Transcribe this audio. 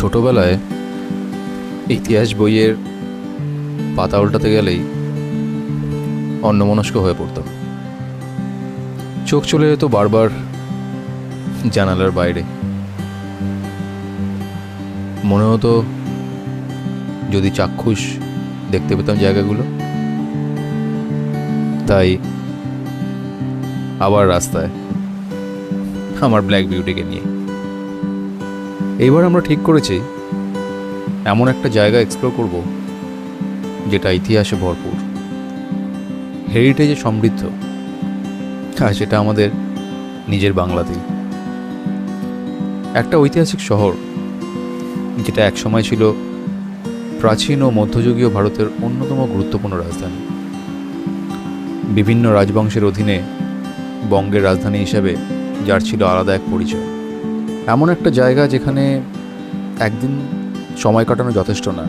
ছোটবেলায় ইতিহাস বইয়ের পাতা উল্টাতে গেলেই অন্যমনস্ক হয়ে পড়তাম। চোখ চলে যেত বারবার জানালার বাইরে। মনে হতো যদি চাক্ষুষ দেখতে পেতাম জায়গাগুলো। তাই আবার রাস্তায় আমার ব্ল্যাক বিউটিকে নিয়ে এইবার আমরা ঠিক করেছি এমন একটা জায়গা এক্সপ্লোর করব যেটা ইতিহাসে ভরপুর, হেরিটেজে সমৃদ্ধ, আর সেটা আমাদের নিজের বাংলাতেই। একটা ঐতিহাসিক শহর যেটা একসময় ছিল প্রাচীন ও মধ্যযুগীয় ভারতের অন্যতম গুরুত্বপূর্ণ রাজধানী। বিভিন্ন রাজবংশের অধীনে বঙ্গের রাজধানী হিসেবে যার ছিল আলাদা এক পরিচয়। এমন একটা জায়গা যেখানে একদিন সময় কাটানো যথেষ্ট না,